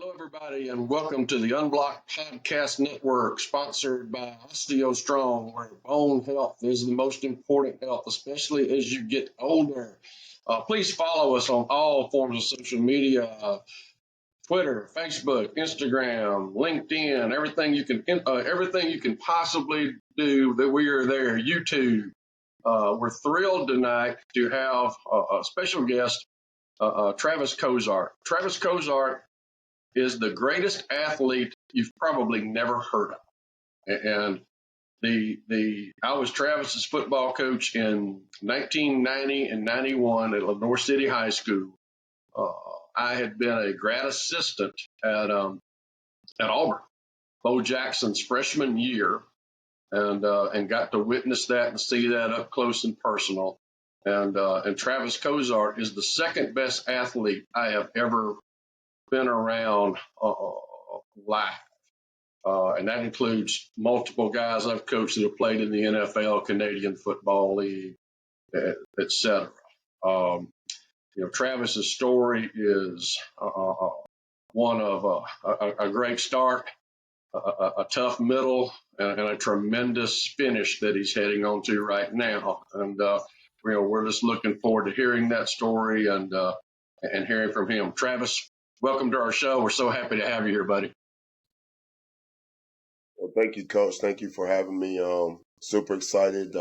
Hello, everybody, and welcome to the Unblocked Podcast Network, sponsored by Osteo Strong, where bone health is the most important health, especially as you get older. Please follow us on all forms of social media: Twitter, Facebook, Instagram, LinkedIn, everything you can possibly do. That we are there. YouTube. We're thrilled tonight to have a special guest, Travis Cozart. Travis Cozart is the greatest athlete you've probably never heard of. And I was Travis's football coach in 1990 and 91 at Lenore City High School. Uh, I had been a grad assistant at Auburn, Bo Jackson's freshman year, and got to witness that and see that up close and personal. And Travis Cozart is the second best athlete I have ever been around live. And that includes multiple guys I've coached that have played in the NFL, Canadian Football League, et cetera. Travis's story is one of a great start, a tough middle, and a tremendous finish that he's heading on to right now. And we're just looking forward to hearing that story and hearing from him. Travis, welcome to our show. We're so happy to have you here, buddy. Well, thank you, Coach. Thank you for having me. Super excited.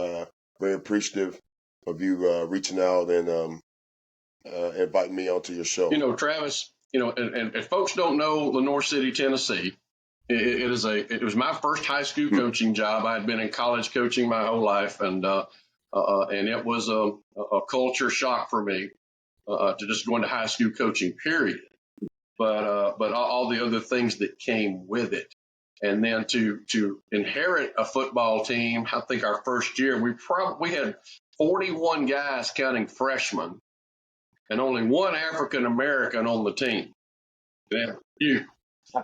Very appreciative of you reaching out and inviting me onto your show. Travis, and if folks don't know Lenore City, Tennessee, it was my first high school coaching job. I had been in college coaching my whole life, and it was a culture shock for me to just go into high school coaching, period. But all the other things that came with it. And then to inherit a football team, I think our first year we had 41 guys counting freshmen, and only one African American on the team. Yeah,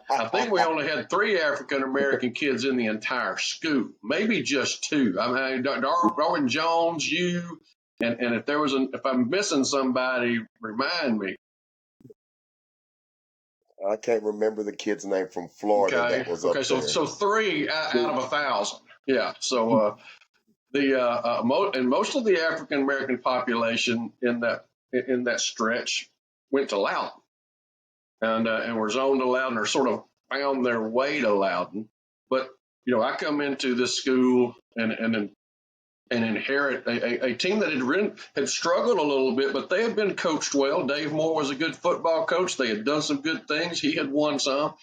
I think we only had 3 African American kids in the entire school, maybe just 2. I mean, Darwin Jones, you, and if I'm missing somebody, remind me. I can't remember the kid's name from Florida that was up there. So 3 out of 1,000. Yeah. So most of the African American population in that stretch went to Loudon, and were zoned to Loudon, or sort of found their way to Loudon. But I come into this school and inherit a team that had struggled a little bit, but they had been coached well. Dave Moore was a good football coach. They had done some good things. He had won some,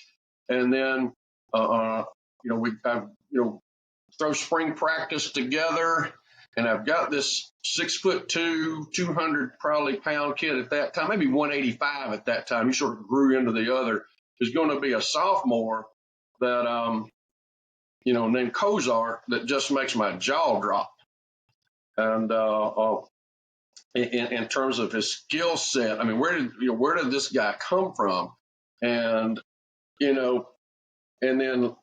and then we throw spring practice together, and I've got this 6'2", 200 probably pound kid at that time, maybe 185 at that time. He sort of grew into the other. Is going to be a sophomore that named Cozart, that just makes my jaw drop. And in terms of his skill set, I mean, where did this guy come from? And and then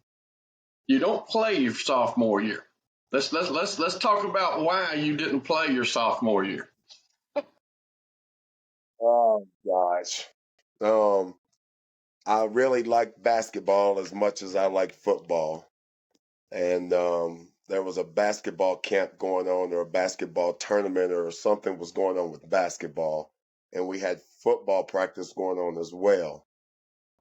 you don't play your sophomore year. Let's talk about why you didn't play your sophomore year. Oh gosh, I really like basketball as much as I like football, and there was a basketball camp going on, or a basketball tournament, or something was going on with basketball, and we had football practice going on as well.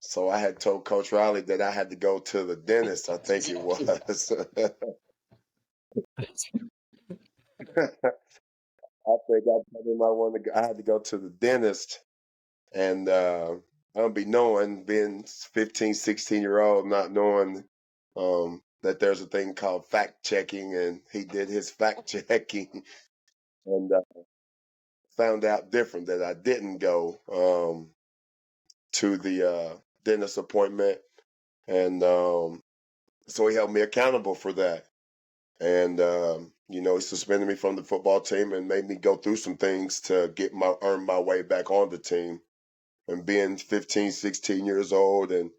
So I had told Coach Riley that I had to go to the dentist, I think it was. I think I told him I had to go to the dentist, and I don't be knowing, being 15, 16-year-old, not knowing that there's a thing called fact checking, and he did his fact checking and found out different, that I didn't go to the dentist appointment, and so he held me accountable for that. And he suspended me from the football team and made me go through some things to earn my way back on the team. And being 15, 16 years old, and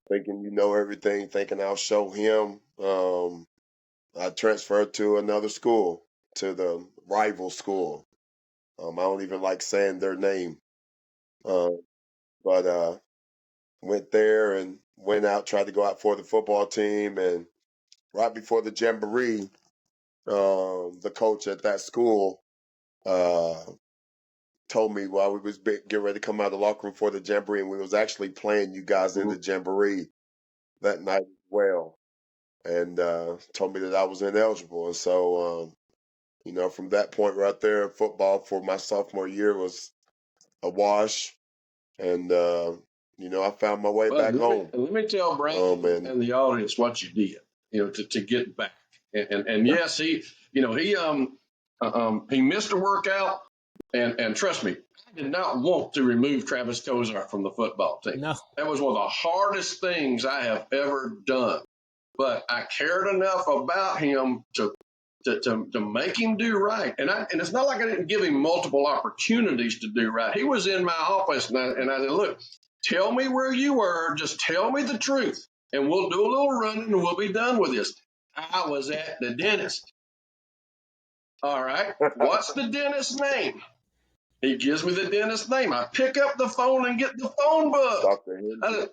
thinking everything, thinking I'll show him, I transferred to another school, to the rival school. I don't even like saying their name, but went there and went out, tried to go out for the football team. And right before the jamboree, the coach at that school told me while we was getting ready to come out of the locker room for the jamboree, and we was actually playing you guys in the jamboree that night as well, and told me that I was ineligible. And so, from that point right there, football for my sophomore year was a wash. And, I found my way Well, back home. let me tell Brandon and the audience what you did, to get back. And yes, he missed a workout, and trust me, I did not want to remove Travis Cozart from the football team. No. That was one of the hardest things I have ever done. But I cared enough about him to make him do right. And it's not like I didn't give him multiple opportunities to do right. He was in my office, and I said, look, tell me where you were. Just tell me the truth, and we'll do a little running, and we'll be done with this. I was at the dentist. All right. What's the dentist's name? He gives me the dentist's name. I pick up the phone and get the phone book.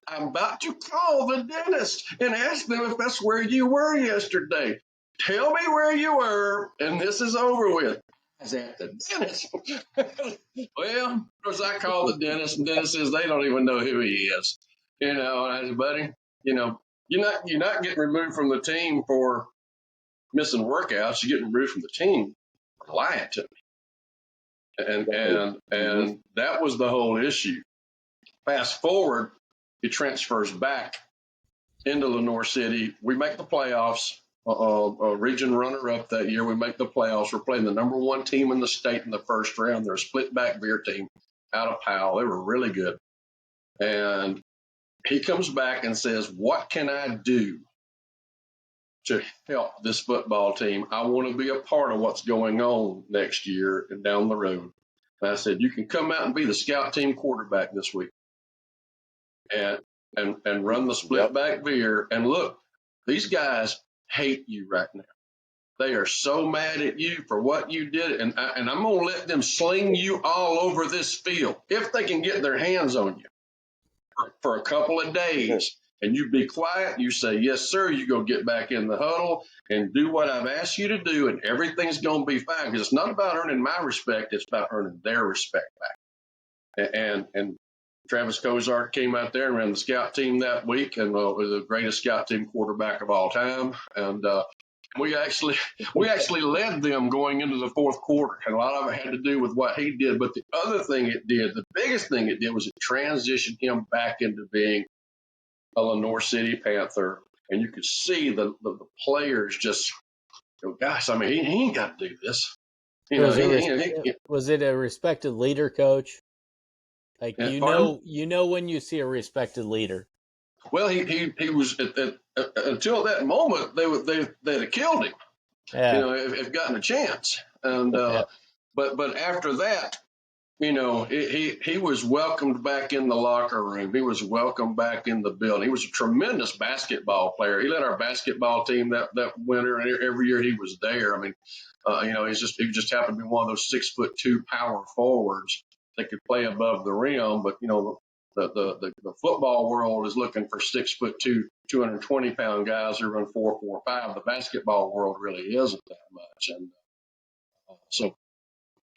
I'm about to call the dentist and ask them if that's where you were yesterday. Tell me where you were, and this is over with. I was at the dentist. Well, of course, I called the dentist, and the dentist says they don't even know who he is. And I said, buddy, you're not getting removed from the team for missing workouts. You're getting removed from the team for lying to me. And that was the whole issue. Fast forward, he transfers back into Lenoir City. We make the playoffs. Region runner-up that year. We make the playoffs. We're playing the number one team in the state in the first round. They're a split-back beer team out of Powell. They were really good. And he comes back and says, what can I do to help this football team? I want to be a part of what's going on next year and down the road. And I said, you can come out and be the scout team quarterback this week and run the split back veer. And look, these guys hate you right now. They are so mad at you for what you did. And I'm going to let them sling you all over this field if they can get their hands on you for a couple of days. And you be quiet. You say, yes, sir. You go get back in the huddle and do what I've asked you to do. And everything's going to be fine, because it's not about earning my respect. It's about earning their respect back. And Travis Cozart came out there and ran the scout team that week, and was the greatest scout team quarterback of all time. And we actually led them going into the fourth quarter. And a lot of it had to do with what he did. But the other thing it did, the biggest thing it did, was it transitioned him back into being a Lenoir City Panther. And you could see the players just go, gosh, I mean, he ain't got to do this. Was it a respected leader, Coach? Like, you know when you see a respected leader. Well, he was until that moment they'd have killed him. Yeah. If gotten a chance. And but after that, he was welcomed back in the locker room. He was welcomed back in the building. He was a tremendous basketball player. He led our basketball team that winter, and every year he was there. I mean, he just happened to be one of those 6'2" power forwards that could play above the rim. But the football world is looking for 6'2", 220-pound guys who run 4.45. The basketball world really isn't that much, and so.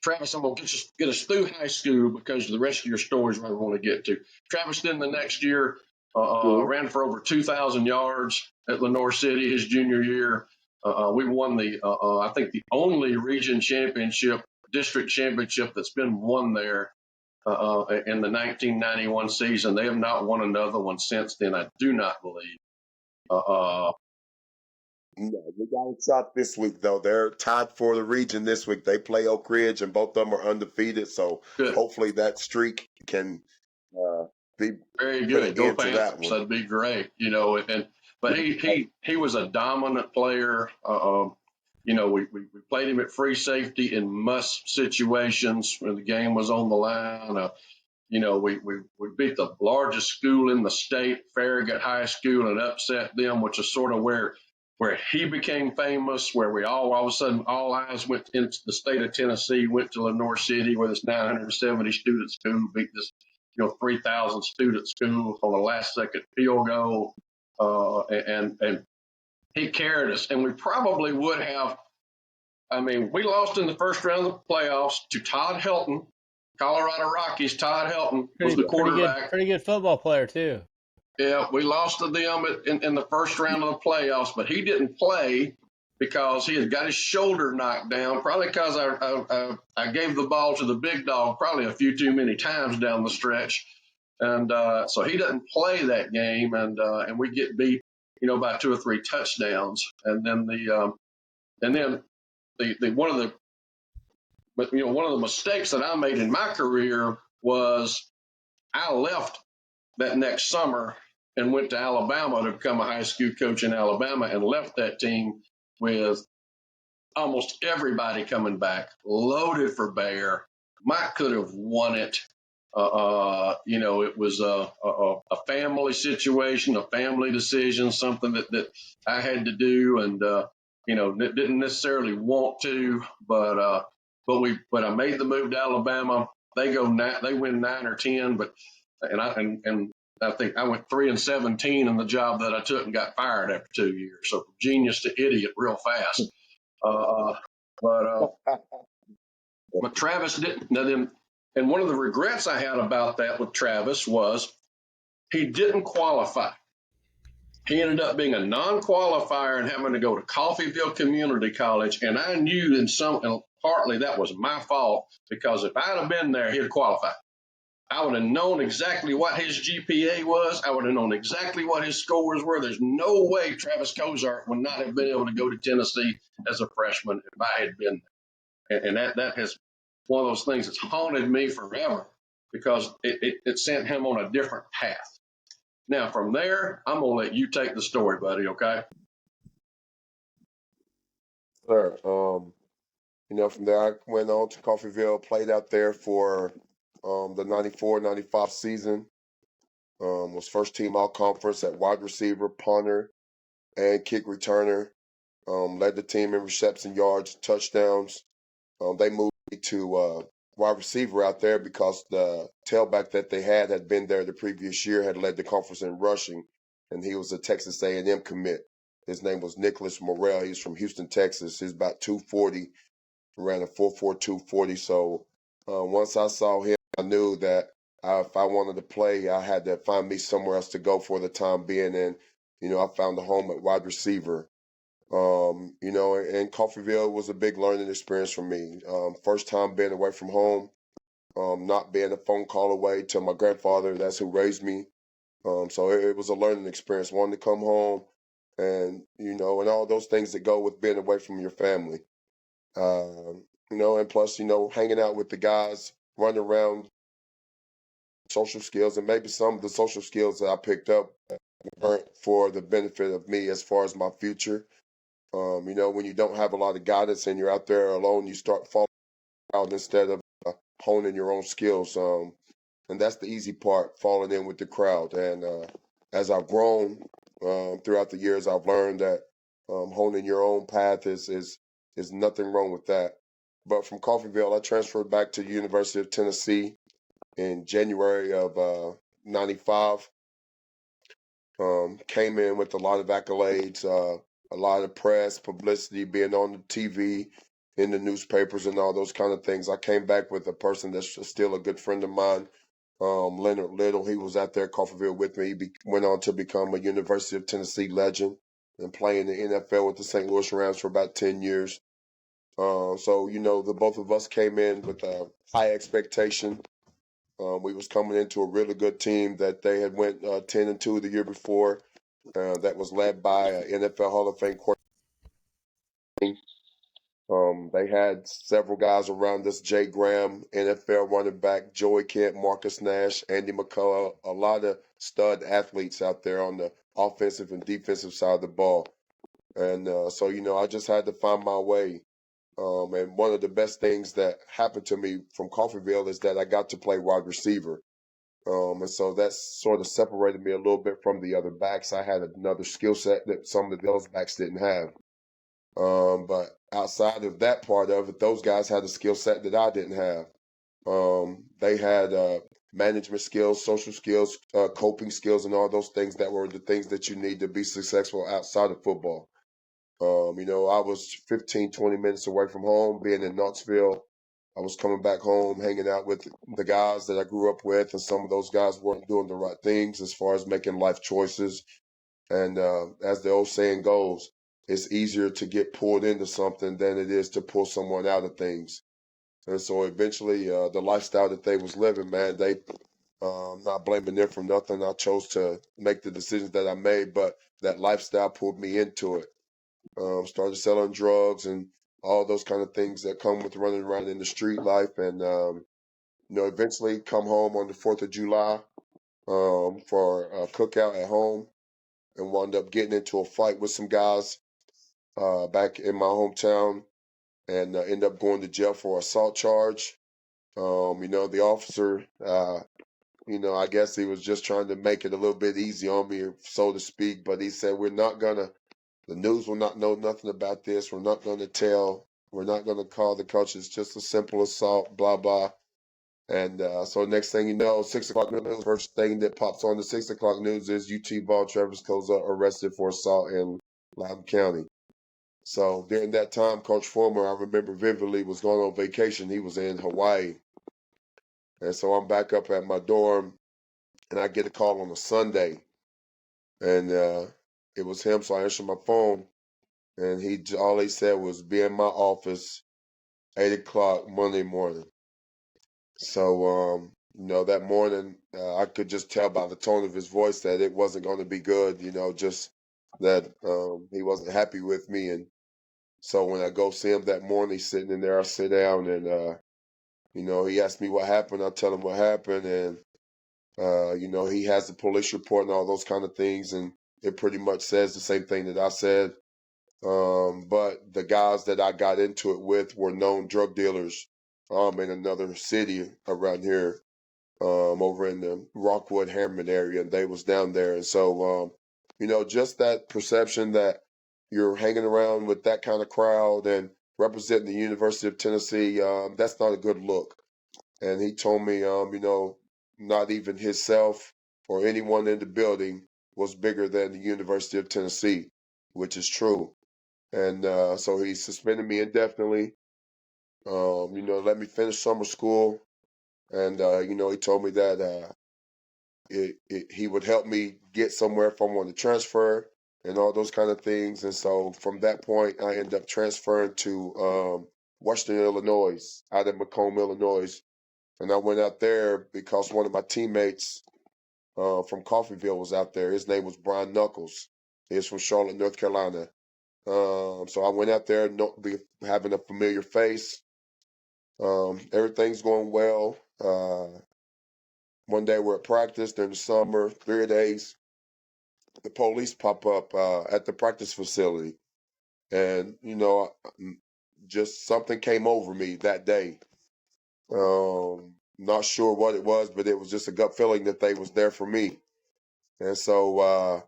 Travis, I'm going to get us through high school because of the rest of your stories I want to get to. Travis then the next year ran for over 2,000 yards at Lenoir City his junior year. We won I think the only region championship, district championship that's been won there in the 1991 season. They have not won another one since then, I do not believe. No, we got a shot this week, though. They're tied for the region this week. They play Oak Ridge, and both of them are undefeated. So hopefully that streak can be very good. Go Panthers. That'd be great. But he was a dominant player. We played him at free safety in must situations when the game was on the line. We beat the largest school in the state, Farragut High School, and upset them, which is sort of where he became famous, where we all of a sudden, all eyes went into the state of Tennessee, went to Lenoir City, where this 970 student school beat this 3,000 student school on a last second field goal. And he carried us, and we probably would have. I mean, we lost in the first round of the playoffs to Todd Helton, Colorado Rockies. Todd Helton was the quarterback. Pretty good football player too. Yeah, we lost to them in the first round of the playoffs, but he didn't play because he had got his shoulder knocked down, probably because I gave the ball to the big dog probably a few too many times down the stretch. And so he doesn't play that game, and we get beat, by 2 or 3 touchdowns. And then the one of the mistakes that I made in my career was I left that next summer and went to Alabama to become a high school coach in Alabama, and left that team with almost everybody coming back, loaded for bear. Mike could have won it. It was a family situation, a family decision, something that I had to do, and didn't necessarily want to, but I made the move to Alabama. They win 9 or 10, and I think I went 3-17 in the job that I took and got fired after 2 years. So from genius to idiot real fast. But Travis didn't. And one of the regrets I had about that with Travis was he didn't qualify. He ended up being a non-qualifier and having to go to Coffeyville Community College. And I knew and partly that was my fault, because if I'd have been there, he'd qualify. I would have known exactly what his GPA was. I would have known exactly what his scores were. There's no way Travis Cozart would not have been able to go to Tennessee as a freshman if I had been there. And that has one of those things that's haunted me forever, because it sent him on a different path. Now, from there, I'm going to let you take the story, buddy, okay? Sure. From there, I went on to Coffeyville, played out there for the 94-95 season. Was first team all conference at wide receiver, punter, and kick returner. Led the team in reception yards, touchdowns. They moved me to wide receiver out there because the tailback that they had been there the previous year, had led the conference in rushing, and he was a Texas A&M commit. His name was Nicholas Morrell. He's from Houston, Texas. He's about 240, ran a 4.42 40. So once I saw him, I knew that if I wanted to play, I had to find me somewhere else to go for the time being. And, I found a home at wide receiver. And Coffeyville was a big learning experience for me. First time being away from home, not being a phone call away to my grandfather, that's who raised me. So it was a learning experience, wanting to come home and, and all those things that go with being away from your family. And plus, hanging out with the guys, running around, social skills, and maybe some of the social skills that I picked up for the benefit of me as far as my future. When you don't have a lot of guidance and you're out there alone, you start falling out instead of honing your own skills. And that's the easy part, falling in with the crowd. And as I've grown throughout the years, I've learned that honing your own path is nothing wrong with that. But from Coffeyville, I transferred back to the University of Tennessee in January of 95. Came in with a lot of accolades, a lot of press, publicity, being on the TV, in the newspapers, and all those kind of things. I came back with a person that's still a good friend of mine, Leonard Little. He was out there at Coffeyville with me. He went on to become a University of Tennessee legend and play in the NFL with the St. Louis Rams for about 10 years. So, the both of us came in with a high expectation. We was coming into a really good team that they had went 10-2 the year before. That was led by an NFL Hall of Fame quarterback. They had several guys around us: Jay Graham, NFL running back, Joey Kent, Marcus Nash, Andy McCullough, a lot of stud athletes out there on the offensive and defensive side of the ball. And so, I just had to find my way. And one of the best things that happened to me from Coffeyville is that I got to play wide receiver. And so that sort of separated me a little bit from the other backs. I had another skill set that some of those backs didn't have. But outside of that part of it, those guys had a skill set that I didn't have. They had management skills, social skills, coping skills, and all those things that were the things that you need to be successful outside of football. I was 15, 20 minutes away from home, being in Knoxville. I was coming back home, hanging out with the guys that I grew up with, and some of those guys weren't doing the right things as far as making life choices. And as the old saying goes, it's easier to get pulled into something than it is to pull someone out of things. And so eventually, the lifestyle that they was living, man, they not blaming them for nothing. I chose to make the decisions that I made, but that lifestyle pulled me into it. Started selling drugs and all those kind of things that come with running around in the street life. And, eventually come home on the 4th of July for a cookout at home and wound up getting into a fight with some guys back in my hometown and end up going to jail for assault charge. The officer, I guess he was just trying to make it a little bit easy on me, so to speak. But he said, the news will not know nothing about this. We're not going to tell. We're not going to call the coach. It's just a simple assault, blah, blah. And so next thing you know, 6 o'clock news, first thing that pops on the 6 o'clock news is UT ball Travis Cozart arrested for assault in Loudoun County. So during that time, Coach Fulmer, I remember vividly, was going on vacation. He was in Hawaii. And so I'm back up at my dorm, and I get a call on a Sunday. And it was him, so I answered my phone. And all he said was, be in my office 8 o'clock Monday morning. So, that morning, I could just tell by the tone of his voice that it wasn't going to be good, just that he wasn't happy with me. And so when I go see him that morning, he's sitting in there, I sit down and, he asked me what happened. I tell him what happened. And, he has the police report and all those kind of things. And it pretty much says the same thing that I said. But the guys that I got into it with were known drug dealers in another city around here, over in the Rockwood Harriman area, and they was down there. And so, just that perception that you're hanging around with that kind of crowd and representing the University of Tennessee, that's not a good look. And he told me, not even himself or anyone in the building was bigger than the University of Tennessee, which is true. And so he suspended me indefinitely. Let me finish summer school, and he told me that he would help me get somewhere if I wanted to transfer and all those kind of things. And so from that point, I ended up transferring to Western Illinois, out of Macomb, Illinois, and I went out there because one of my teammates from Coffeyville was out there. His name was Brian Knuckles. He's from Charlotte, North Carolina. So I went out there, having a familiar face. Everything's going well. One day we're at practice during the summer, 3 days. The police pop up at the practice facility. And, just something came over me that day. Not sure what it was, but it was just a gut feeling that they was there for me. And so,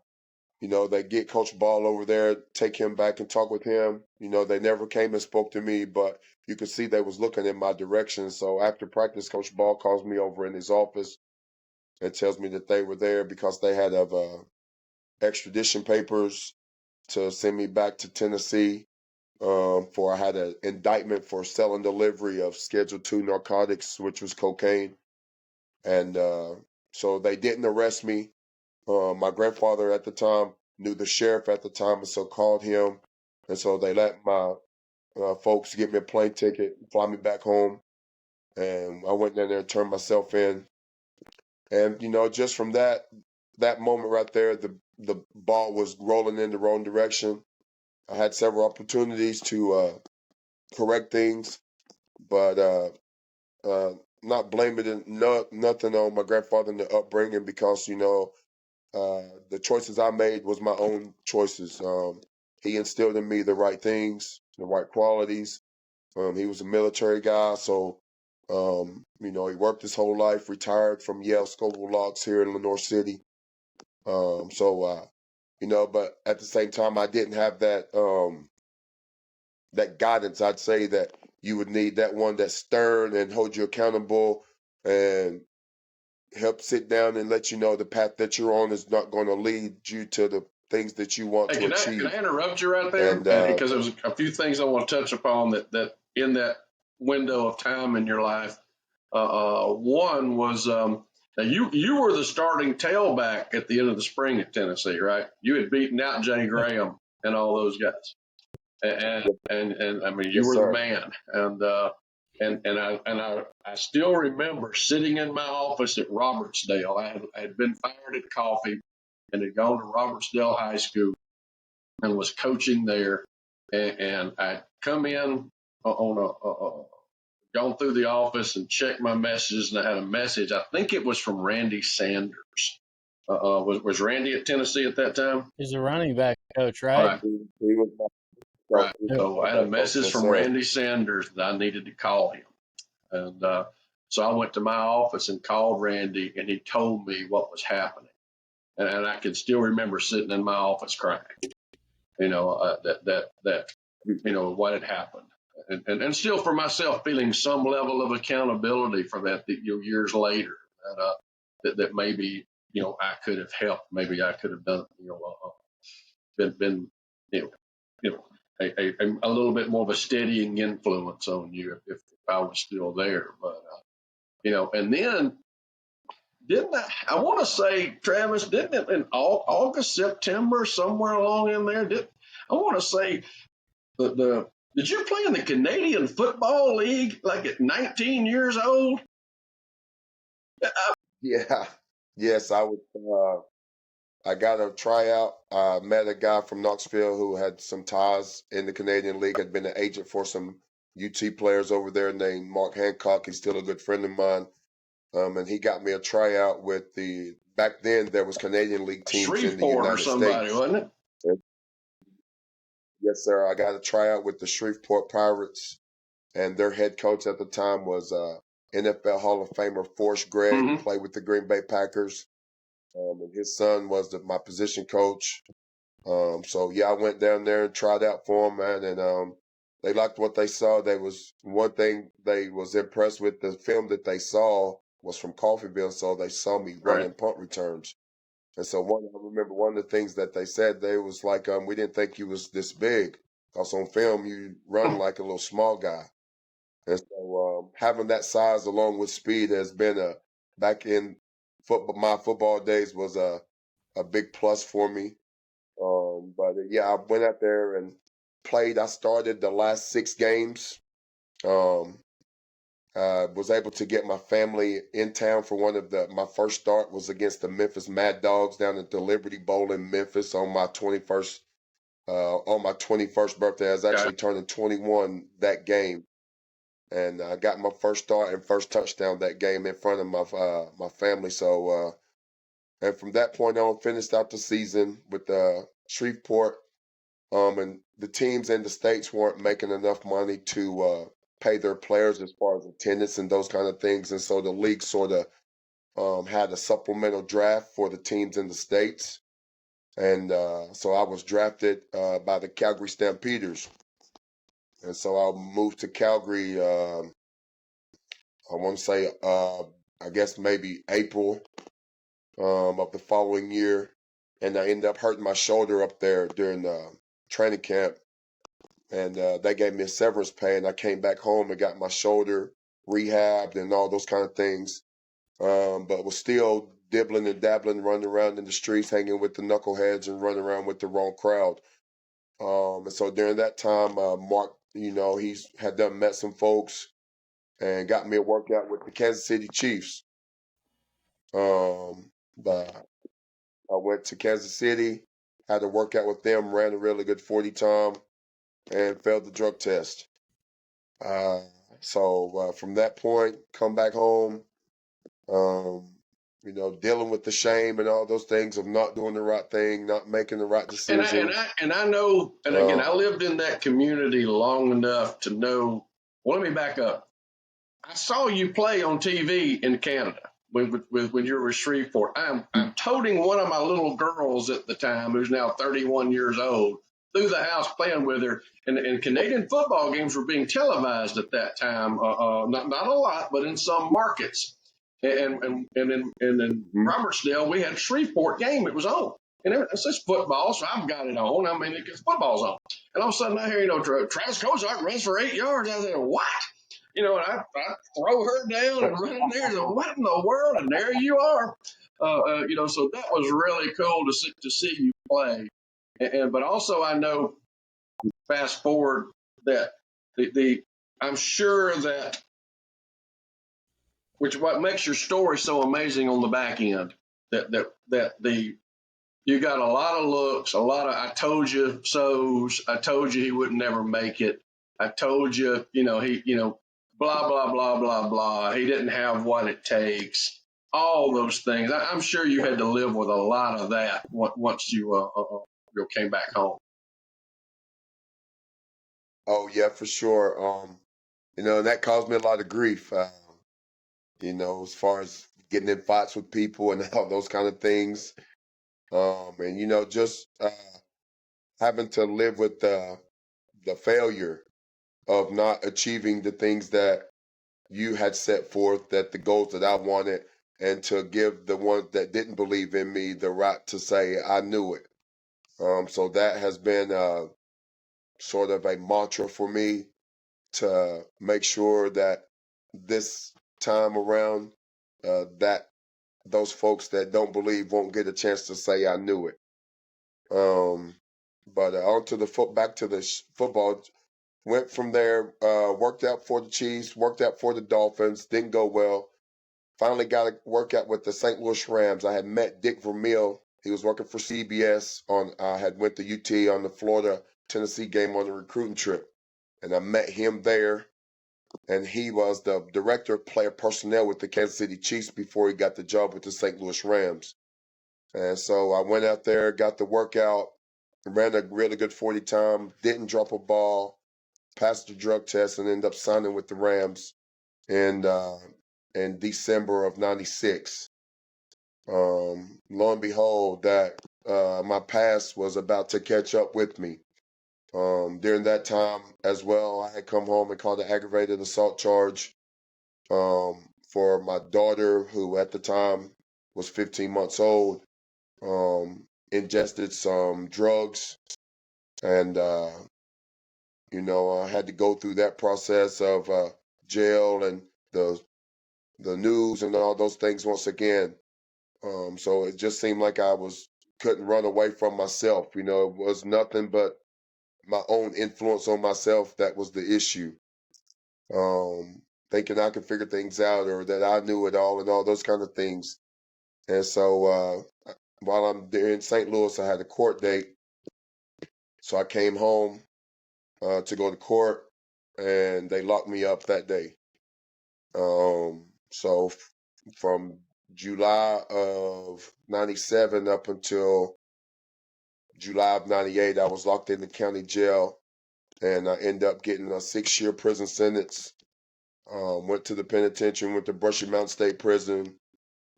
they get Coach Ball over there, take him back and talk with him. They never came and spoke to me, but you could see they was looking in my direction. So after practice, Coach Ball calls me over in his office and tells me that they were there because they had extradition papers to send me back to Tennessee. For I had an indictment for selling delivery of Schedule II narcotics, which was cocaine. And so they didn't arrest me. My grandfather at the time knew the sheriff at the time, and so called him. And so they let my folks get me a plane ticket, fly me back home. And I went down there and turned myself in. And, just from that moment right there, the ball was rolling in the wrong direction. I had several opportunities to correct things, but not blaming nothing on my grandfather and the upbringing because, the choices I made was my own choices. He instilled in me the right things, the right qualities. He was a military guy, so he worked his whole life, retired from Yale Scoville Logs here in Lenore City. But at the same time, I didn't have that guidance. I'd say that you would need that one that's stern and hold you accountable and help sit down and let you know the path that you're on is not going to lead you to the things that you want to Can achieve. I interrupt you right there? And Because there's a few things I want to touch upon that in that window of time in your life. One was now you were the starting tailback at the end of the spring at Tennessee, right? You had beaten out Jay Graham and all those guys, and I mean you yes, were the sir. man, I still remember sitting in my office at Robertsdale. I had been fired at Coffee and had gone to Robertsdale High School and was coaching there, and I'd come in on gone through the office and checked my messages, and I had a message. I think it was from Randy Sanders. Was Randy at Tennessee at that time? He's a running back coach, All right? right, He was right. Yep. So I had a coach. message Yes, from sir. Randy Sanders that I needed to call him, and so I went to my office and called Randy, and he told me what was happening, and I can still remember sitting in my office crying. You know that you know what had happened, and still for myself feeling some level of accountability for that, years later, that maybe I could have helped, maybe I could have done, been you know you know a little bit more of a steadying influence on you if I was still there, but and then didn't I want to say, Travis, didn't it in August, September, somewhere along in there, I want to say the did you play in the Canadian Football League like at 19 years old? Yeah. Yes, I was. I got a tryout. I met a guy from Knoxville who had some ties in the Canadian League, had been an agent for some UT players over there named Mark Hancock. He's still a good friend of mine. And he got me a tryout with back then there was Canadian League teams in the Shreveport or United somebody, States. wasn't it? Yes, sir. I got a tryout with the Shreveport Pirates, and their head coach at the time was NFL Hall of Famer Forrest Gregg, Mm-hmm. played with the Green Bay Packers. And his son was my position coach. So yeah, I went down there and tried out for him, man, and they liked what they saw. One thing they was impressed with, the film that they saw was from Coffeyville, so they saw me Right. running punt returns. And so I remember one of the things that they said, they was like, we didn't think you was this big, because on film you run like a little small guy. And so having that size along with speed has been back in my football days was a big plus for me. But yeah, I went out there and played. I started the last 6 games. Was able to get my family in town for my first start was against the Memphis Mad Dogs down at the Liberty Bowl in Memphis on my 21st birthday. I was actually turning 21 that game. And I got my first start and first touchdown that game in front of my family. So and from that point on, finished out the season with Shreveport. And the teams in the states weren't making enough money to pay their players as far as attendance and those kind of things. And so the league sort of had a supplemental draft for the teams in the states. And so I was drafted by the Calgary Stampeders. And so I moved to Calgary, I want to say, I guess maybe April of the following year. And I ended up hurting my shoulder up there during training camp. And they gave me a severance pay, and I came back home and got my shoulder rehabbed and all those kind of things. But was still dibbling and dabbling, running around in the streets, hanging with the knuckleheads and running around with the wrong crowd. And so during that time, Mark, he's had met some folks and got me a workout with the Kansas City Chiefs. But I went to Kansas City, had a workout with them, ran a really good 40 time, and failed the drug test. So from that point, come back home, dealing with the shame and all those things of not doing the right thing, not making the right decision. And I know, and again, I lived in that community long enough to know. Well, let me back up. I saw you play on TV in Canada when you were with Shreveport. I'm toting one of my little girls at the time, who's now 31 years old, through the house playing with her. And Canadian football games were being televised at that time. Not a lot, but in some markets. And in Mhm. Robertsdale, we had a Shreveport game. It was on. And it's just football, so I've got it on. I mean, because football's on. And all of a sudden, I hear, Travis Cozart runs for 8 yards. I said, what? And I throw her down and run in there. And what in the world? And there you are. So that was really cool to see you play. But also, I know, fast forward, that the I'm sure that, which what makes your story so amazing on the back end, that you got a lot of looks, a lot of I told you so's, I told you he would never make it, I told you, blah blah blah blah blah, he didn't have what it takes, all those things. I'm sure you had to live with a lot of that once you came back home. Oh yeah, for sure. That caused me a lot of grief. As far as getting in fights with people and all those kind of things. And just having to live with the failure of not achieving the things that you had set forth, that the goals that I wanted, and to give the ones that didn't believe in me the right to say I knew it. So that has been sort of a mantra for me to make sure that this time around, that those folks that don't believe won't get a chance to say I knew it. But on to back to the football. Went from there, worked out for the Chiefs, worked out for the Dolphins, didn't go well. Finally got a workout with the St. Louis Rams. I had met Dick Vermeil. He was working for CBS I had went to UT on the Florida-Tennessee game on a recruiting trip. And I met him there. And he was the director of player personnel with the Kansas City Chiefs before he got the job with the St. Louis Rams. And so I went out there, got the workout, ran a really good 40 time, didn't drop a ball, passed the drug test, and ended up signing with the Rams in December of '96. Lo and behold, that my past was about to catch up with me. During that time as well, I had come home and called an aggravated assault charge for my daughter, who at the time was 15 months old. Ingested some drugs, and I had to go through that process of jail and the news and all those things once again. So it just seemed like couldn't run away from myself. It was nothing but my own influence on myself that was the issue. Thinking I could figure things out or that I knew it all and all those kind of things. And so while I'm there in St. Louis, I had a court date. So I came home to go to court, and they locked me up that day. So from July of '97 up until July of '98, I was locked in the county jail, and I ended up getting a 6-year prison sentence. Went to the penitentiary, went to Brushy Mountain State Prison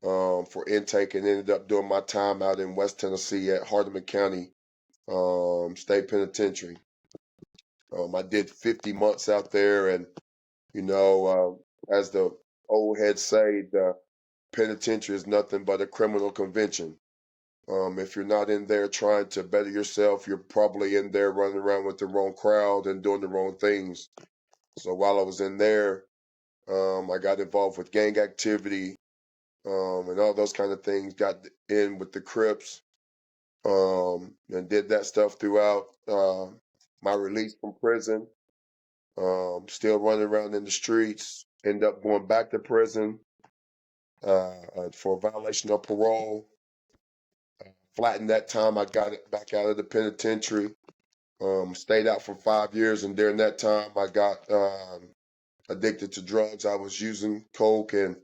for intake, and ended up doing my time out in West Tennessee at Hardeman County State Penitentiary. I did 50 months out there, and as the old heads say, the penitentiary is nothing but a criminal convention. If you're not in there trying to better yourself, you're probably in there running around with the wrong crowd and doing the wrong things. So while I was in there, I got involved with gang activity and all those kind of things. Got in with the Crips and did that stuff throughout my release from prison. Still running around in the streets. End up going back to prison for violation of parole. Flattened that time, I got it back out of the penitentiary. Stayed out for 5 years, and during that time, I got addicted to drugs. I was using coke and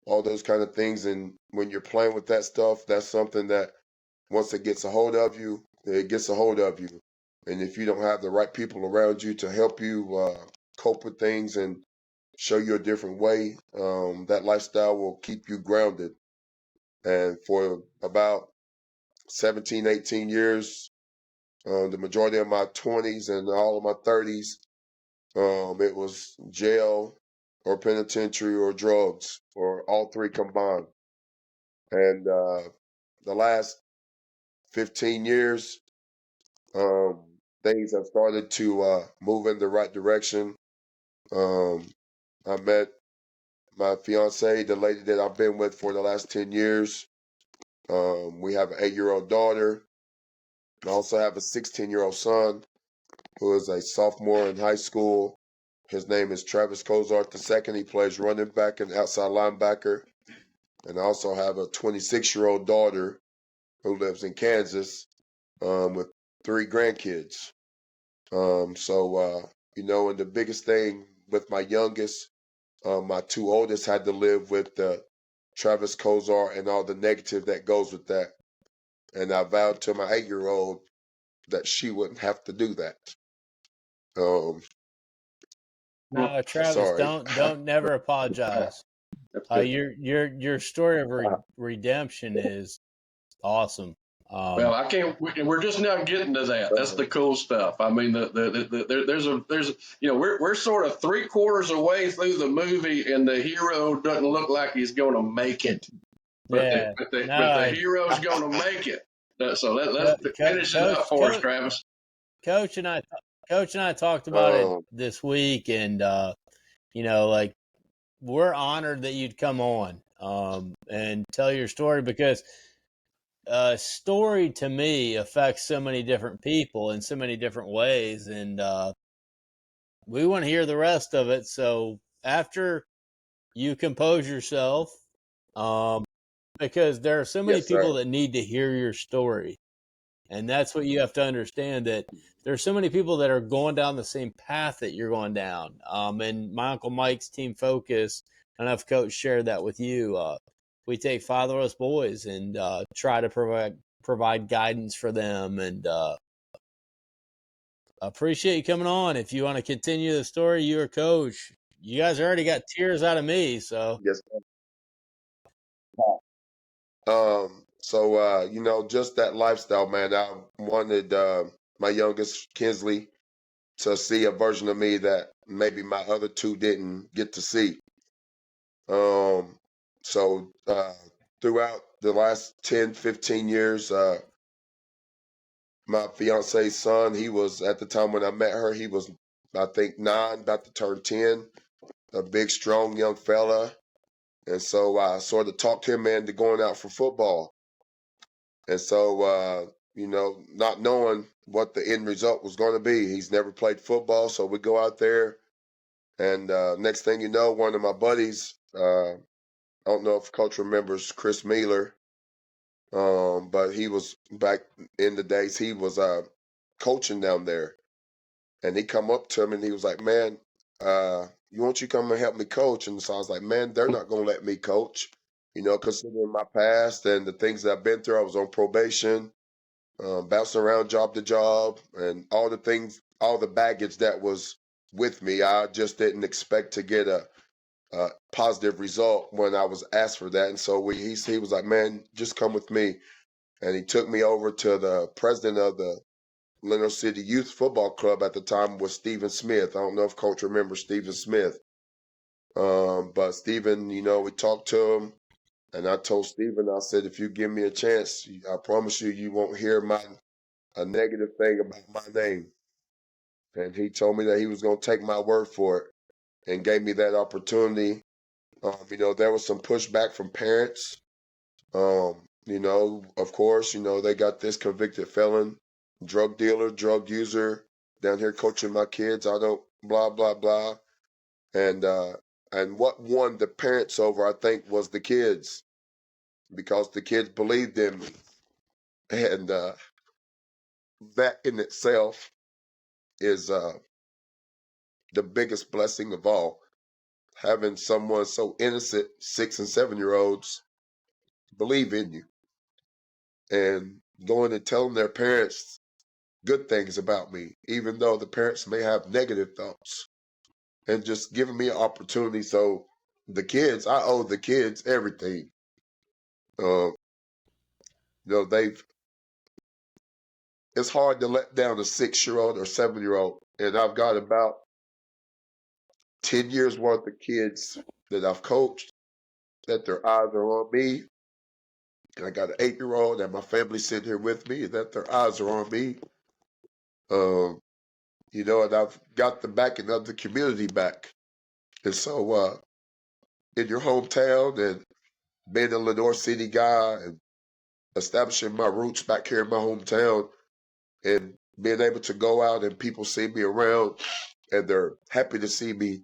all those kind of things. And when you're playing with that stuff, that's something that once it gets a hold of you, it gets a hold of you. And if you don't have the right people around you to help you cope with things and show you a different way, that lifestyle will keep you grounded. And for about 17, 18 years, the majority of my 20s and all of my 30s, it was jail, or penitentiary or drugs or all three combined. And the last 15 years, things have started to move in the right direction. I met my fiance, the lady that I've been with for the last 10 years. We have an 8-year-old daughter. I also have a 16-year-old son who is a sophomore in high school. His name is Travis Cozart II. He plays running back and outside linebacker. And I also have a 26-year-old daughter who lives in Kansas with 3 grandkids. And the biggest thing with my youngest, my 2 oldest had to live with Travis Cozart and all the negative that goes with that. And I vowed to my 8-year-old that she wouldn't have to do that. No, Travis, Sorry. don't never apologize. Your story of redemption is awesome. Well, I can't. We're just now getting to that. That's the cool stuff. I mean, there's we're sort of 3/4 away through the movie, and the hero doesn't look like he's going to make it, but Yeah, the hero's going to make it. So let's finish it up for us, Travis. Coach and I talked about it this week, and like we're honored that you'd come on and tell your story, because story to me affects so many different people in so many different ways, and we want to hear the rest of it. So after you compose yourself, because there are so many people that need to hear your story, and that's what you have to understand, that there are so many people that are going down the same path that you're going down. And my Uncle Mike's Team Focus, I don't know if Coach shared that with you. We take fatherless boys and try to provide guidance for them. And appreciate you coming on. If you want to continue the story, you're a coach. You guys already got tears out of me, so. Yes. Just that lifestyle, man. I wanted my youngest Kinsley to see a version of me that maybe my other 2 didn't get to see. Throughout the last 10, 15 years, my fiance's son, he was, at the time when I met her, he was, I think, 9, about to turn 10, a big, strong young fella. And so I sort of talked him into going out for football. And so, not knowing what the end result was going to be, he's never played football. So we go out there, and next thing you know, one of my buddies, I don't know if Coach remembers Chris Mealer, but he was, back in the days, he was coaching down there. And he come up to him and he was like, man, you come and help me coach? And so I was like, man, they're not going to let me coach. Considering my past and the things that I've been through. I was on probation, bouncing around job to job, and all the things, all the baggage that was with me. I just didn't expect to get a positive result when I was asked for that. And so he was like, man, just come with me. And he took me over to the president of the Leno City Youth Football Club at the time, was Stephen Smith. I don't know if Coach remembers Stephen Smith. But Stephen, we talked to him, and I told Stephen, I said, if you give me a chance, I promise you won't hear a negative thing about my name. And he told me that he was going to take my word for it and gave me that opportunity. There was some pushback from parents. Of course, they got this convicted felon, drug dealer, drug user down here coaching my kids. I don't, blah, blah, blah. And what won the parents over, I think, was the kids, because the kids believed in me. And that in itself is the biggest blessing of all. Having someone so innocent, 6 and 7-year-olds, believe in you and going and telling their parents good things about me, even though the parents may have negative thoughts, and just giving me an opportunity. So the kids, I owe the kids everything. It's hard to let down a 6-year-old or 7-year-old, and I've got about 10 years worth of kids that I've coached, that their eyes are on me. And I got an 8-year-old and my family sitting here with me, that their eyes are on me. You know, and I've got the backing of the community back. And so in your hometown and being a Lenore City guy and establishing my roots back here in my hometown and being able to go out and people see me around and they're happy to see me,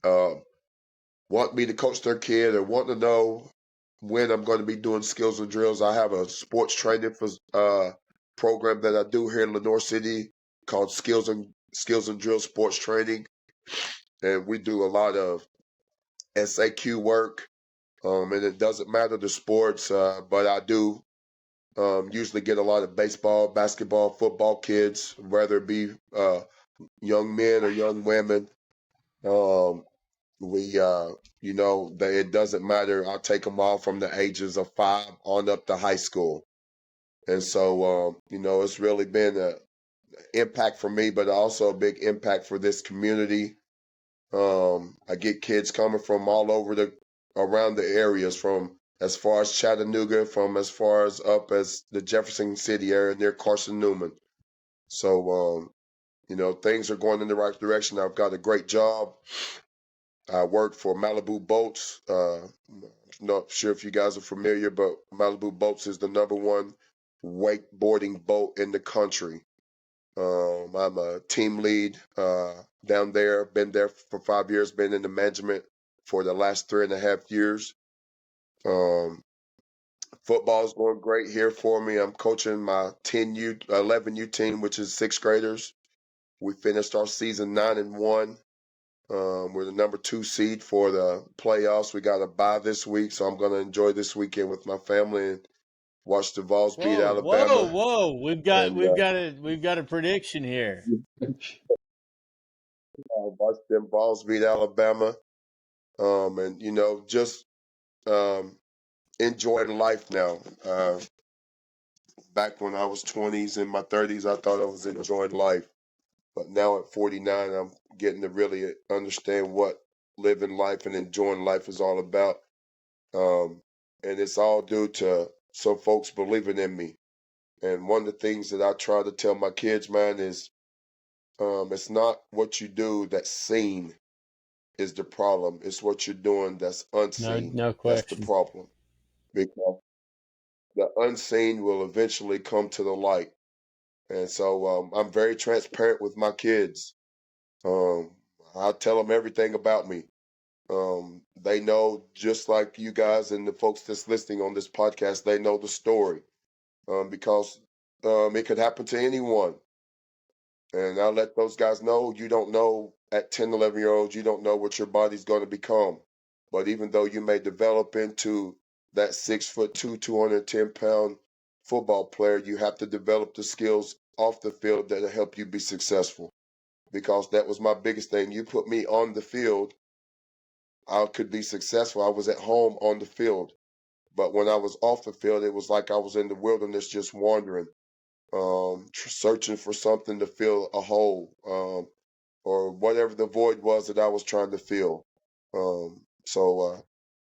want me to coach their kid or want to know when I'm going to be doing skills and drills. I have a sports training program that I do here in Lenore City called Skills and Drills Sports Training. And we do a lot of SAQ work. And it doesn't matter the sports, but I do usually get a lot of baseball, basketball, football kids, whether it be young men or young women. You know, it doesn't matter. I take them all from the ages of 5 on up to high school. And so, you know, it's really been an impact for me, but also a big impact for this community. I get kids coming from all over around the areas, from as far as Chattanooga, from as far as up as the Jefferson City area near Carson Newman. So, you know, things are going in the right direction. I've got a great job. I work for Malibu Boats. Not sure if you guys are familiar, but Malibu Boats is the #1 wakeboarding boat in the country. I'm a team lead down there. Been there for 5 years. Been in the management for the last 3.5 years. Football's going great here for me. I'm coaching my 11U team, which is 6th graders. We finished our season 9-1. We're the #2 seed for the playoffs. We got a bye this week, so I'm going to enjoy this weekend with my family and watch the Vols beat Alabama. Whoa! We've got a prediction here. Watch them Vols beat Alabama, and you know, just enjoying life now. Back when I was 20s and my 30s, I thought I was enjoying life, but now at 49, I'm getting to really understand what living life and enjoying life is all about. And it's all due to some folks believing in me. And one of the things that I try to tell my kids, man, is it's not what you do that's seen is the problem. It's what you're doing that's unseen. No That's the question. problem. Because the unseen will eventually come to the light. And so I'm very transparent with my kids. I tell them everything about me. They know, just like you guys and the folks that's listening on this podcast, they know the story, because it could happen to anyone. And I let those guys know, you don't know at 10, 11-year-olds, you don't know what your body's going to become. But even though you may develop into that 6'2", 210-pound football player, you have to develop the skills off the field that'll help you be successful. Because that was my biggest thing. You put me on the field, I could be successful. I was at home on the field. But when I was off the field, it was like I was in the wilderness just wandering, searching for something to fill a hole, or whatever the void was that I was trying to fill. You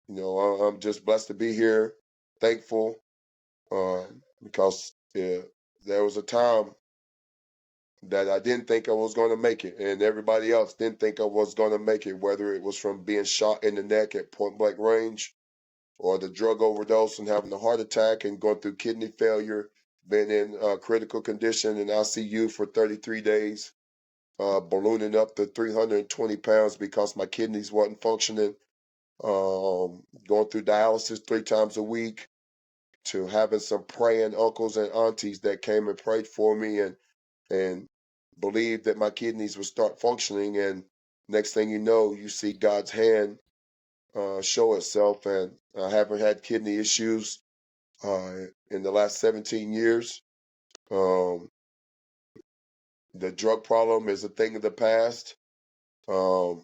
know, I'm just blessed to be here, thankful, because there was a time that I didn't think I was going to make it, and everybody else didn't think I was going to make it, whether it was from being shot in the neck at point blank range, or the drug overdose and having a heart attack and going through kidney failure, been in critical condition in ICU for 33 days, ballooning up to 320 pounds because my kidneys wasn't functioning, going through dialysis 3 times a week, to having some praying uncles and aunties that came and prayed for me and believed that my kidneys would start functioning. And next thing you know, you see God's hand show itself, and I haven't had kidney issues in the last 17 years. The drug problem is a thing of the past. I've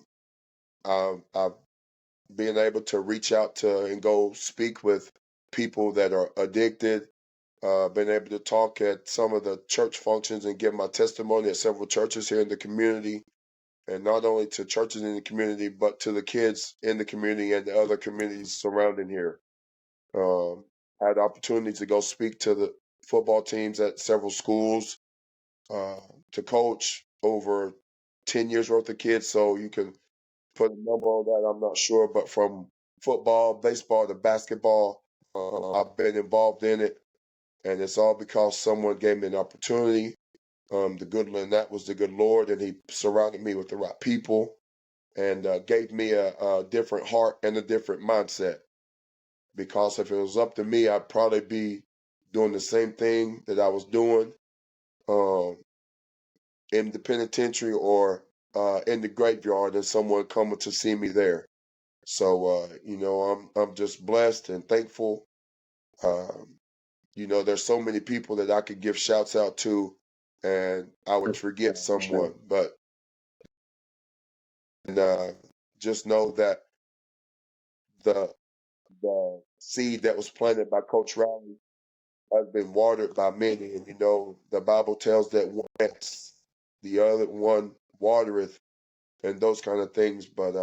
been able to reach out to and go speak with people that are addicted. Been able to talk at some of the church functions and give my testimony at several churches here in the community. and not only to churches in the community, but to the kids in the community and the other communities surrounding here. I had the opportunity to go speak to the football teams at several schools, to coach over 10 years worth of kids. So you can put a number on that, I'm not sure, but from football, baseball to basketball, I've been involved in it, and it's all because someone gave me an opportunity. And that was the good Lord, and He surrounded me with the right people, and gave me a different heart and a different mindset. Because if it was up to me, I'd probably be doing the same thing that I was doing, um, in the penitentiary or in the graveyard, and someone coming to see me there. So I'm just blessed and thankful. Um, there's so many people that I could give shouts out to, and I would forget someone. But just know that the seed that was planted by Coach Riley has been watered by many, and the Bible tells that one plants, the other one watereth, and those kind of things. But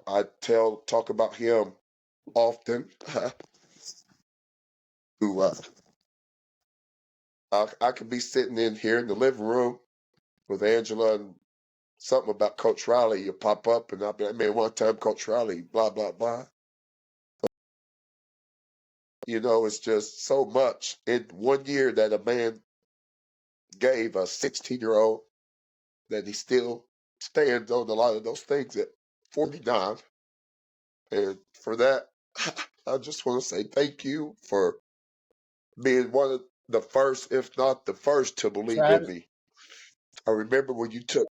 I talk about him often. Who I could be sitting in here in the living room with Angela, and something about Coach Riley, you pop up, and I'll be like, man, one time Coach Riley, blah, blah, blah. It's just so much. In 1 year that a man gave a 16-year-old, that he still stands on a lot of those things at 49. And for that, I just want to say thank you for being one of the first, if not the first, to believe in Travis, me. I remember when you took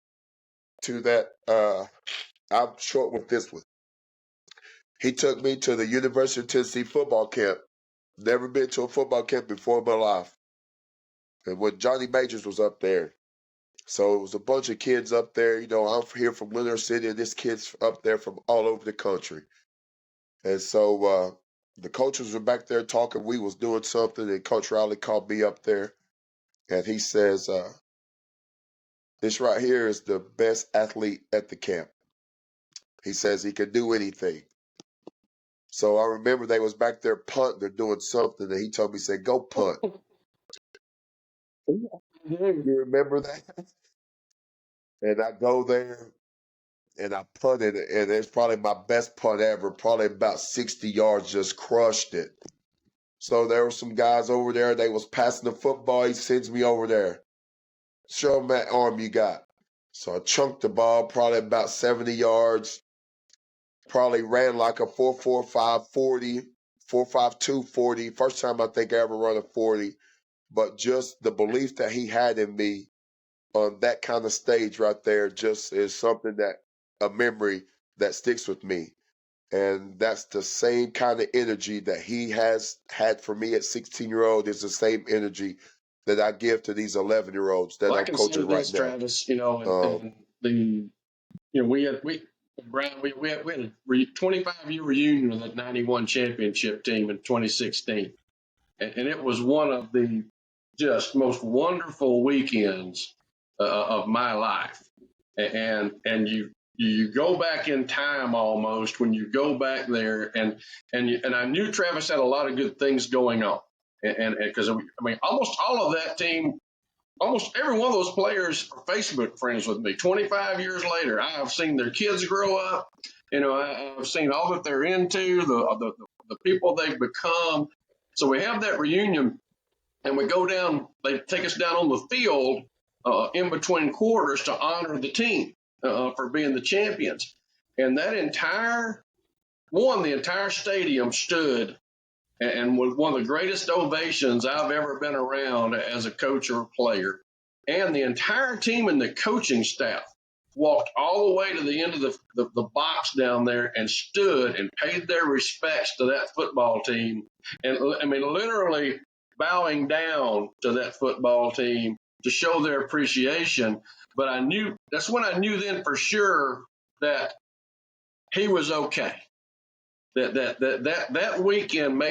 to that, I'm short with this one. He took me to the University of Tennessee football camp. Never been to a football camp before in my life. And when Johnny Majors was up there, so it was a bunch of kids up there. I'm here from Leonard City, and this kid's up there from all over the country. And so the coaches were back there talking. We was doing something, and Coach Riley called me up there, and he says, this right here is the best athlete at the camp. He says he can do anything. So I remember they was back there punting or doing something, and he told me, he said, go punt. You remember that? And I go there, and I punted it, and it's probably my best punt ever, probably about 60 yards, just crushed it. So there were some guys over there, they was passing the football. He sends me over there. Show him that arm you got. So I chunked the ball, probably about 70 yards, probably ran like a 4.45 40, 4.52 40. First time I think I ever run a 40. But just the belief that he had in me on that kind of stage right there just is something that, a memory that sticks with me. And that's the same kind of energy that he has had for me at 16-year-old is the same energy that I give to these 11-year-olds that Well, I I'm can say coaching right this, now. Travis, and the Brian, we had a 25-year reunion of that 91 championship team in 2016. And it was one of the just most wonderful weekends of my life. And you go back in time almost when you go back there, and I knew Travis had a lot of good things going on, and because I mean almost all of that team, almost every one of those players are Facebook friends with me. 25 years later, I have seen their kids grow up. I've seen all that they're into, the people they've become. So we have that reunion, and we go down. They take us down on the field in between quarters to honor the team for being the champions. And the entire stadium stood and with one of the greatest ovations I've ever been around as a coach or a player. And the entire team and the coaching staff walked all the way to the end of the box down there and stood and paid their respects to that football team. And I mean, literally bowing down to that football team to show their appreciation. But that's when I knew then for sure that he was okay. That weekend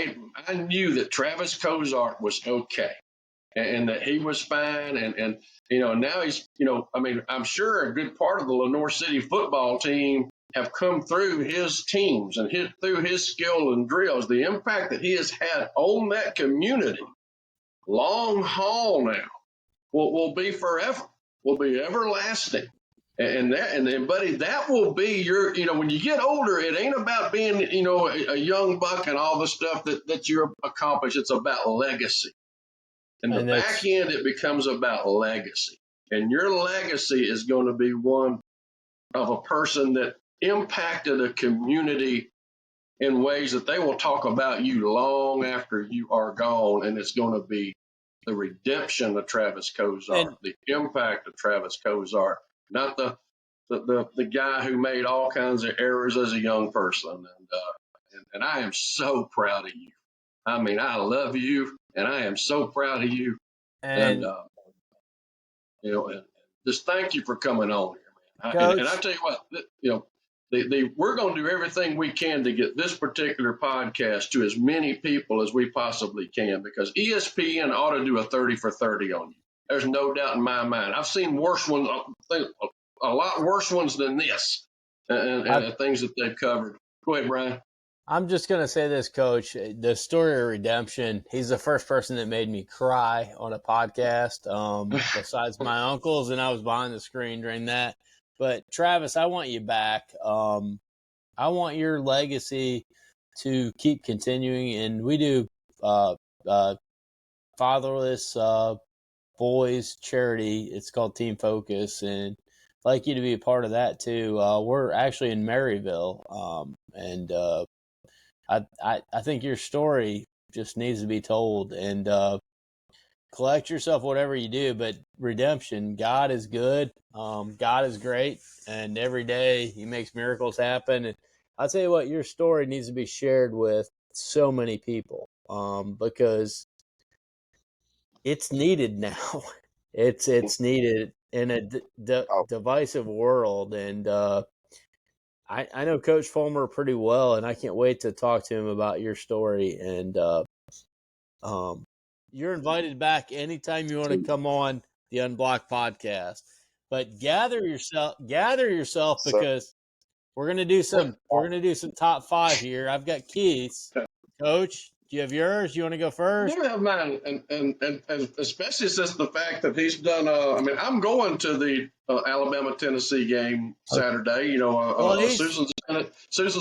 I knew that Travis Cozart was okay. and that he was fine. And now he's, I mean, I'm sure a good part of the Lenore City football team have come through his teams and through his skill and drills. The impact that he has had on that community, long haul now, will be forever, will be everlasting. And then, buddy, that will be your, when you get older, it ain't about being, a young buck and all the stuff that you accomplish. It's about legacy. In the back end, it becomes about legacy. And your legacy is going to be one of a person that impacted a community in ways that they will talk about you long after you are gone. And it's going to be the redemption of Travis Cozart, the impact of Travis Cozart, not the guy who made all kinds of errors as a young person. And I am so proud of you. I mean, I love you, and I am so proud of you. And just thank you for coming on here, man. And I tell you what, we're going to do everything we can to get this particular podcast to as many people as we possibly can, because ESPN ought to do a 30 for 30 on you. There's no doubt in my mind. I've seen worse ones, a lot worse ones than this, and things that they've covered. Go ahead, Brian. I'm just going to say this, Coach. The story of redemption, he's the first person that made me cry on a podcast, besides my uncles, and I was behind the screen during that. But, Travis, I want you back. I want your legacy to keep continuing, and we do fatherless boys charity. It's called Team Focus, and I'd like you to be a part of that, too. We're actually in Maryville, and I think your story just needs to be told, and collect yourself whatever you do, but redemption, God is good. God is great. And every day he makes miracles happen. And I'll tell you what, your story needs to be shared with so many people, because it's needed now. It's needed in a divisive world. And, I know Coach Fulmer pretty well, and I can't wait to talk to him about your story. And you're invited back anytime you want to come on the Unblocked podcast. But gather yourself because we're gonna do some top 5 here. I've got Keith's. Coach, do you have yours? You want to go first? I have mine, and especially since the fact that he's done. I mean, I'm going to the Alabama-Tennessee game Saturday. Susan's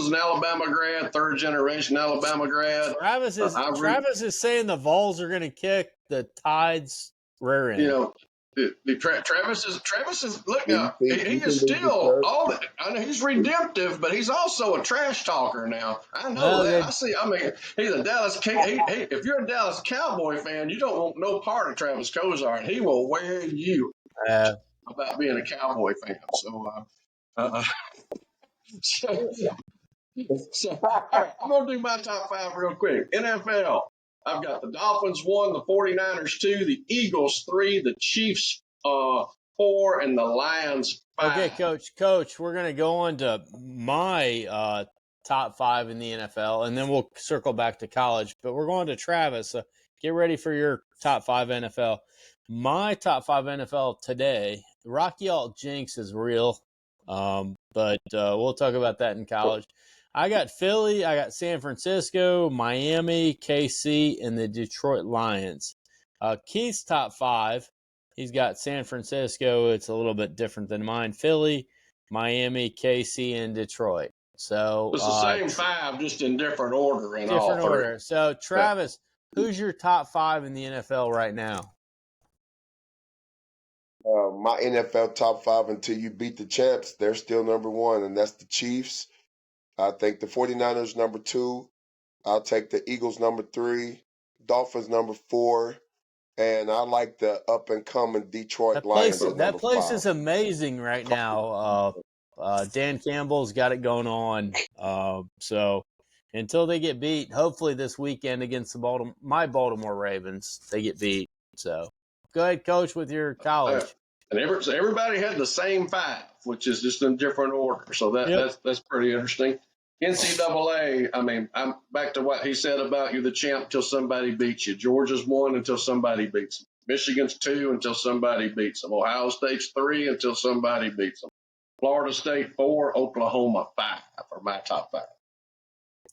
an Alabama grad, third generation Alabama grad. Travis is saying the Vols are going to kick the Tide's rear end. Travis is look now. He is still all that. I know he's redemptive, but he's also a trash talker now. I know that. I see. I mean, he's a Dallas. If you're a Dallas Cowboy fan, you don't want no part of Travis Cozart. He will wear you about being a Cowboy fan. So, so all right, I'm gonna do my top 5 real quick. NFL. I've got the Dolphins 1, the 49ers 2, the Eagles 3, the Chiefs 4, and the Lions 5. Okay, Coach, we're going to go on to my top 5 in the NFL, and then we'll circle back to college. But we're going to Travis, so get ready for your top 5 NFL. My top 5 NFL today, Rocky Alt Jinx is real, but we'll talk about that in college. I got Philly, I got San Francisco, Miami, KC, and the Detroit Lions. Keith's top 5, he's got San Francisco. It's a little bit different than mine. Philly, Miami, KC, and Detroit. So it's the same 5, just in different order. Different order. So Travis, who's your top 5 in the NFL right now? My NFL top 5 until you beat the champs, they're still number 1, and that's the Chiefs. I think the 49ers number 2. I'll take the Eagles number 3, Dolphins number 4, and I like the up-and-coming Detroit Lions at number 5. That place is amazing right now. Dan Campbell's got it going on. So until they get beat, hopefully this weekend against my Baltimore Ravens, they get beat. So go ahead, Coach, with your college. And everybody had the same 5, which is just in different order. So that's pretty interesting. NCAA, I mean, I'm back to what he said about you're the champ until somebody beats you. Georgia's won until somebody beats Michigan's 2 until somebody beats them. Ohio State's 3 until somebody beats them. Florida State 4, Oklahoma 5 are my top 5.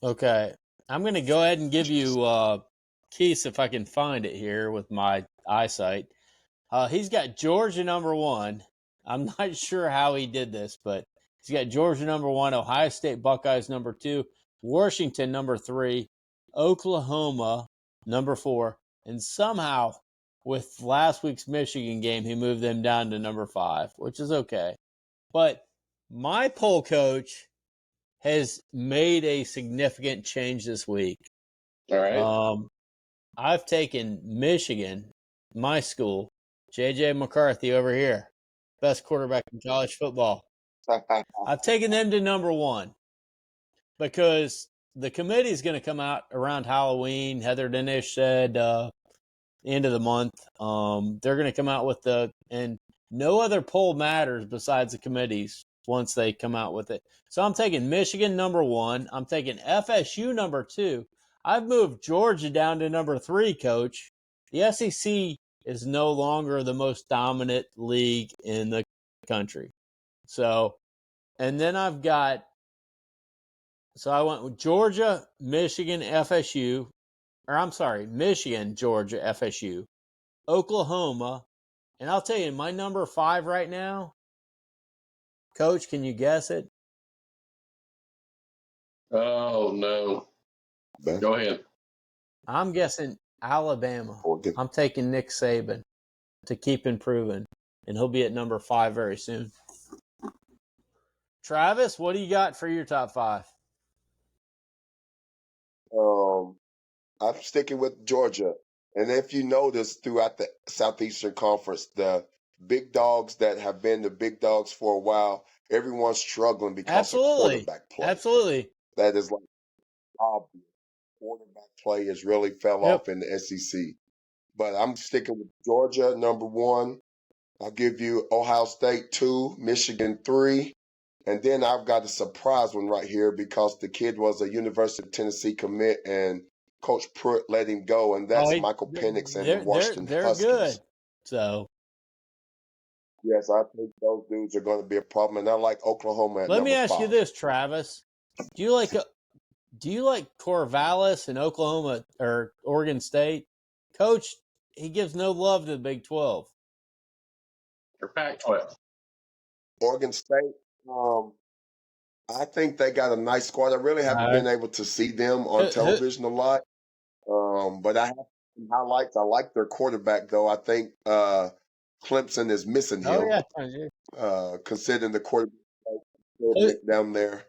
Okay. I'm going to go ahead and give you Keith, if I can find it here with my eyesight. He's got Georgia number 1. I'm not sure how he did this, but he's got Georgia number 1, Ohio State Buckeyes number 2, Washington number 3, Oklahoma number 4, and somehow with last week's Michigan game, he moved them down to number 5, which is okay. But my poll coach has made a significant change this week. All right. I've taken Michigan, my school, J.J. McCarthy over here, best quarterback in college football. I've taken them to number 1 because the committee is going to come out around Halloween. Heather Dinish said end of the month. They're going to come out with and no other poll matters besides the committees once they come out with it. So I'm taking Michigan number 1. I'm taking FSU number 2. I've moved Georgia down to number 3, Coach. The SEC is no longer the most dominant league in the country. So, and then I went with Georgia, Michigan, FSU, Michigan, Georgia, FSU, Oklahoma, and I'll tell you, my number 5 right now, Coach, can you guess it? Oh, no. Go ahead. I'm guessing Alabama. I'm taking Nick Saban to keep improving, and he'll be at number 5 very soon. Travis, what do you got for your top 5? I'm sticking with Georgia. And if you notice throughout the Southeastern Conference, the big dogs that have been the big dogs for a while, everyone's struggling because of quarterback play. Absolutely. That is like obvious. Quarterback play has really fell off in the SEC. But I'm sticking with Georgia, number 1. I'll give you Ohio State 2, Michigan 3. And then I've got a surprise one right here because the kid was a University of Tennessee commit and Coach Pruitt let him go, and that's Michael Penix and the Washington Huskies. They're good. So, yes, I think those dudes are going to be a problem, and I like Oklahoma at let me ask 5. you this, Travis: Do you like Corvallis in Oklahoma or Oregon State? Coach, he gives no love to the Big 12 or Pac-12. Oregon State. I think they got a nice squad. I really haven't been able to see them on television a lot. But I have some highlights. I like their quarterback, though. I think Clemson is missing him, considering the quarterback down there.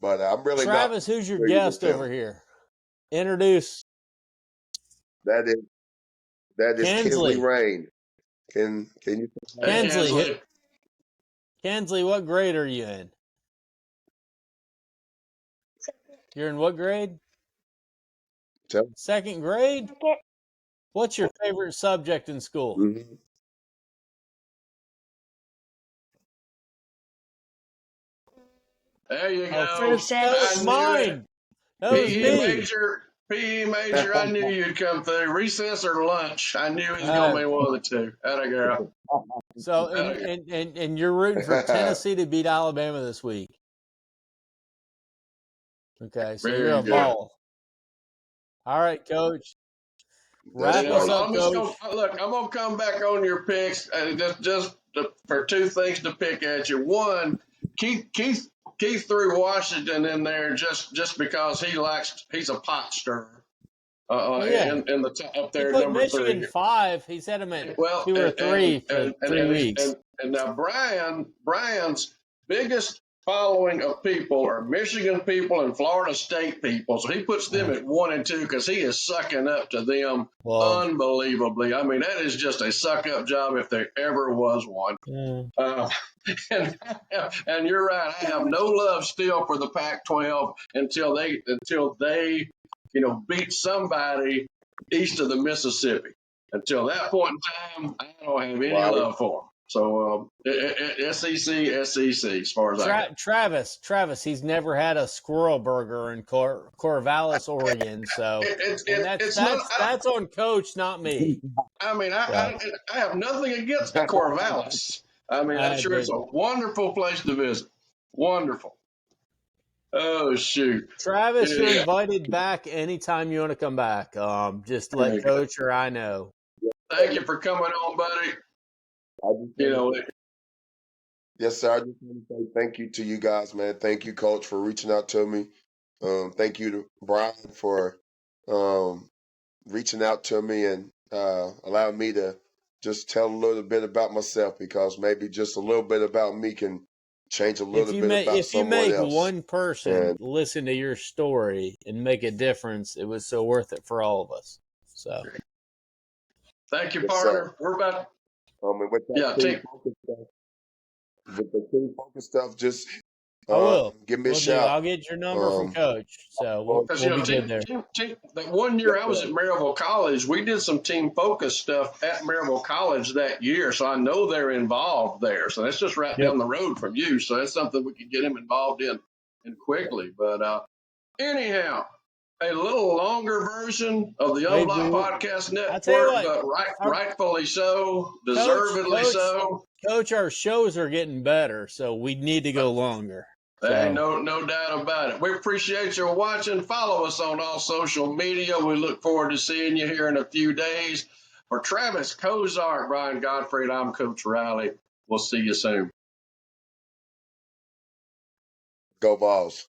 But I'm really Travis, who's your guest over here? Introduce. That is Kinsley Rain. Can you? Kinsley, what grade are you in? You're in what grade? 2nd grade? What's your favorite subject in school? Mm-hmm. There you go. That was mine. That was me. PE major, I knew you'd come through. Recess or lunch, I knew it was going to be one of the two. Atta girl. So, and you're rooting for Tennessee to beat Alabama this week. Okay, so you're a ball. All right, Coach. Wrap us up, Coach. Look, I'm going to come back on your picks just for 2 things to pick at you. One, Keith threw Washington in there just because he's a pot stirrer. In the top there, he put number Michigan 3. 5. He said him at 2 or 3 for 3 weeks. And now Brian's biggest following of people are Michigan people and Florida State people. So he puts them at 1 and 2 because he is sucking up to them unbelievably. I mean, that is just a suck up job if there ever was one. And you're right. I have no love still for the Pac-12 until they beat somebody east of the Mississippi. Until that point in time, I don't have any love for them. So SEC, as far as I go. Travis, he's never had a squirrel burger in Corvallis, Oregon. So, and It's not. that's on Coach, not me. I mean, So, I have nothing against Corvallis. I mean, I'm sure it's a wonderful place to visit. Wonderful. Oh shoot, Travis, yeah, you're invited back anytime you want to come back. Just let Coach or I know. Thank you for coming on, buddy. Yes, sir. I just want to say thank you to you guys, man. Thank you, Coach, for reaching out to me. Thank you to Brian for reaching out to me and allowing me to just tell a little bit about myself, because maybe just a little bit about me can change a little bit about If you someone make else. one person listen to your story and make a difference, it was so worth it for all of us. So, thank you, partner. Sir. We're about. With the team focus stuff, just I will. give me a shout. I'll get your number from Coach. So we'll be good there. That one year I was at Maryville College, we did some team focus stuff at Maryville College that year. So I know they're involved there. So that's just right down the road from you. So that's something we could get him involved in quickly. But anyhow, a little longer version of the Unblocked Podcast Network, but rightfully so, deservedly so. Coach, our shows are getting better, so we need to go longer. Hey, no doubt about it. We appreciate you watching. Follow us on all social media. We look forward to seeing you here in a few days. For Travis, Cozart, Brian Godfrey, I'm Coach Riley. We'll see you soon. Go Vols.